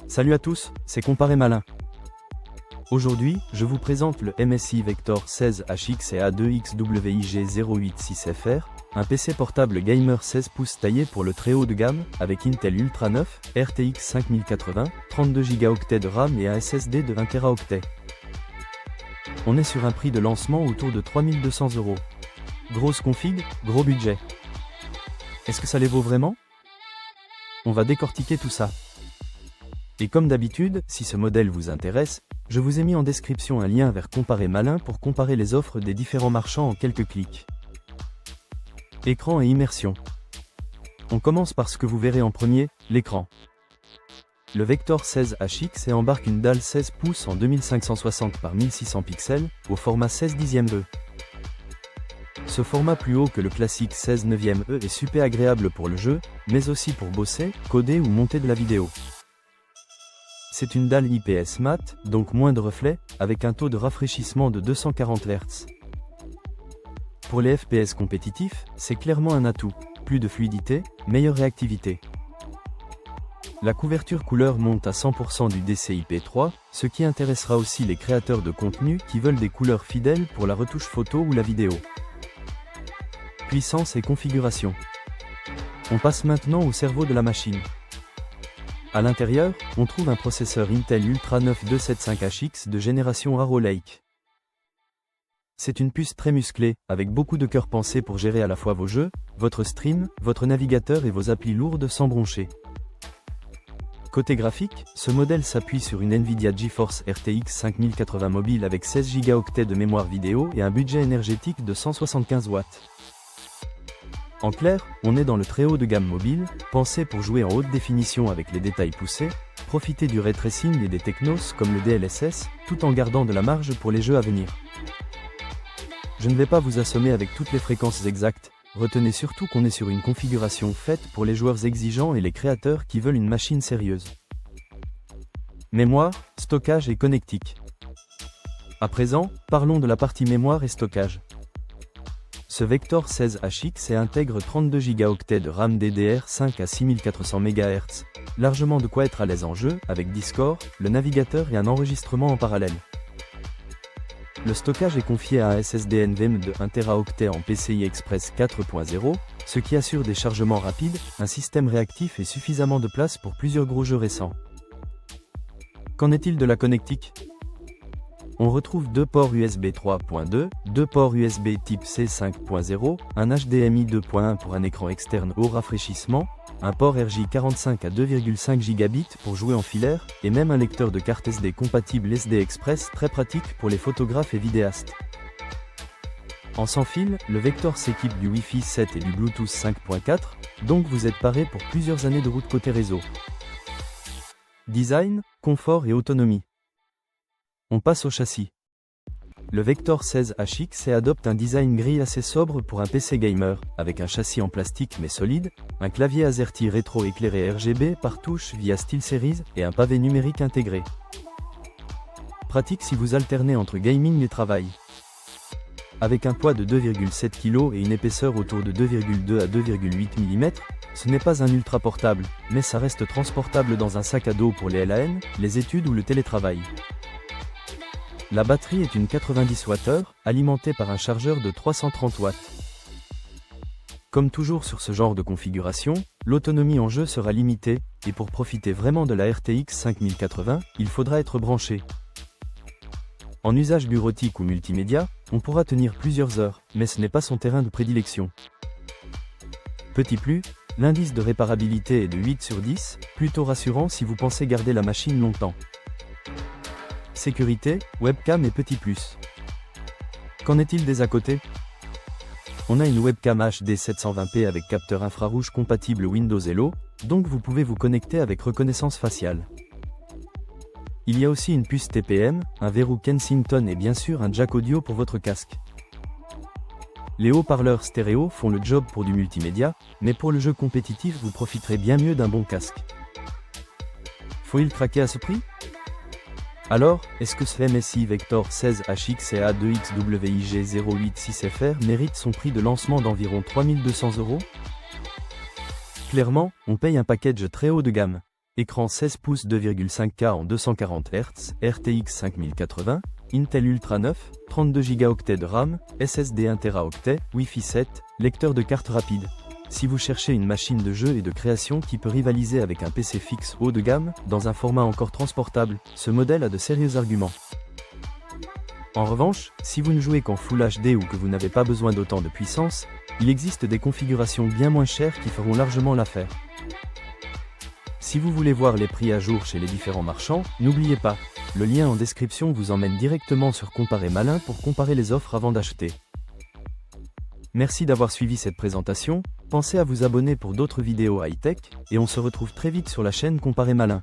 Salut à tous, c'est Comparé Malin. Aujourd'hui, je vous présente le MSI Vector 16 HX et A2XWIG086FR, un PC portable gamer 16 pouces taillé pour le très haut de gamme, avec Intel Ultra 9, RTX 5080, 32 Go de RAM et un SSD de 1 Teraoctet. On est sur un prix de lancement autour de 3200 €. Grosse config, gros budget. Est-ce que ça les vaut vraiment? On va décortiquer tout ça. Et comme d'habitude, si ce modèle vous intéresse, je vous ai mis en description un lien vers Comparé Malin pour comparer les offres des différents marchands en quelques clics. Écran et immersion. On commence par ce que vous verrez en premier, l'écran. Le Vector 16 HX embarque une dalle 16 pouces en 2560 par 1600 pixels, au format 16 dixième E. Ce format plus haut que le classique 16 neuvième E est super agréable pour le jeu, mais aussi pour bosser, coder ou monter de la vidéo. C'est une dalle IPS mat, donc moins de reflets, avec un taux de rafraîchissement de 240 Hz. Pour les FPS compétitifs, c'est clairement un atout, plus de fluidité, meilleure réactivité. La couverture couleur monte à 100% du DCI-P3, ce qui intéressera aussi les créateurs de contenu qui veulent des couleurs fidèles pour la retouche photo ou la vidéo. Puissance et configuration. On passe maintenant au cerveau de la machine. À l'intérieur, on trouve un processeur Intel Ultra 9 275HX de génération Arrow Lake. C'est une puce très musclée, avec beaucoup de cœur pensé pour gérer à la fois vos jeux, votre stream, votre navigateur et vos applis lourdes sans broncher. Côté graphique, ce modèle s'appuie sur une Nvidia GeForce RTX 5080 mobile avec 16 Go de mémoire vidéo et un budget énergétique de 175 watts. En clair, on est dans le très haut de gamme mobile, pensé pour jouer en haute définition avec les détails poussés, profiter du ray tracing et des technos comme le DLSS, tout en gardant de la marge pour les jeux à venir. Je ne vais pas vous assommer avec toutes les fréquences exactes, retenez surtout qu'on est sur une configuration faite pour les joueurs exigeants et les créateurs qui veulent une machine sérieuse. Mémoire, stockage et connectique. À présent, parlons de la partie mémoire et stockage. Ce Vector 16 HX intègre 32 Go de RAM DDR5 à 6400 MHz, largement de quoi être à l'aise en jeu, avec Discord, le navigateur et un enregistrement en parallèle. Le stockage est confié à un SSD NVMe de 1 Teraoctet en PCI Express 4.0, ce qui assure des chargements rapides, un système réactif et suffisamment de place pour plusieurs gros jeux récents. Qu'en est-il de la connectique ? On retrouve deux ports USB 3.2, deux ports USB type C 5.0, un HDMI 2.1 pour un écran externe haut rafraîchissement, un port RJ45 à 2,5 Gb pour jouer en filaire, et même un lecteur de carte SD compatible SD Express très pratique pour les photographes et vidéastes. En sans fil, le Vector s'équipe du Wi-Fi 7 et du Bluetooth 5.4, donc vous êtes paré pour plusieurs années de route côté réseau. Design, confort et autonomie. On passe au châssis. Le Vector 16 HX adopte un design gris assez sobre pour un PC gamer, avec un châssis en plastique mais solide, un clavier AZERTY rétro éclairé RGB par touche via SteelSeries et un pavé numérique intégré. Pratique si vous alternez entre gaming et travail. Avec un poids de 2,7 kg et une épaisseur autour de 2,2 à 2,8 mm, ce n'est pas un ultra portable, mais ça reste transportable dans un sac à dos pour les LAN, les études ou le télétravail. La batterie est une 90 Wh, alimentée par un chargeur de 330 watts. Comme toujours sur ce genre de configuration, l'autonomie en jeu sera limitée, et pour profiter vraiment de la RTX 5080, il faudra être branché. En usage bureautique ou multimédia, on pourra tenir plusieurs heures, mais ce n'est pas son terrain de prédilection. Petit plus, l'indice de réparabilité est de 8 sur 10, plutôt rassurant si vous pensez garder la machine longtemps. Sécurité, webcam et petit plus. Qu'en est-il des à côté ? On a une webcam HD 720p avec capteur infrarouge compatible Windows Hello, donc vous pouvez vous connecter avec reconnaissance faciale. Il y a aussi une puce TPM, un verrou Kensington et bien sûr un jack audio pour votre casque. Les haut-parleurs stéréo font le job pour du multimédia, mais pour le jeu compétitif vous profiterez bien mieux d'un bon casque. Faut-il craquer à ce prix ? Alors, est-ce que ce MSI Vector 16 HX et A2XWIG086FR mérite son prix de lancement d'environ 3200 €? Clairement, on paye un package très haut de gamme. Écran 16 pouces 2,5K en 240 Hz, RTX 5080, Intel Ultra 9, 32 Go de RAM, SSD 1 Teraoctet, Wi-Fi 7, lecteur de carte rapide. Si vous cherchez une machine de jeu et de création qui peut rivaliser avec un PC fixe haut de gamme, dans un format encore transportable, ce modèle a de sérieux arguments. En revanche, si vous ne jouez qu'en Full HD ou que vous n'avez pas besoin d'autant de puissance, il existe des configurations bien moins chères qui feront largement l'affaire. Si vous voulez voir les prix à jour chez les différents marchands, n'oubliez pas, le lien en description vous emmène directement sur Comparer Malin pour comparer les offres avant d'acheter. Merci d'avoir suivi cette présentation, pensez à vous abonner pour d'autres vidéos high-tech, et on se retrouve très vite sur la chaîne Comparer Malin.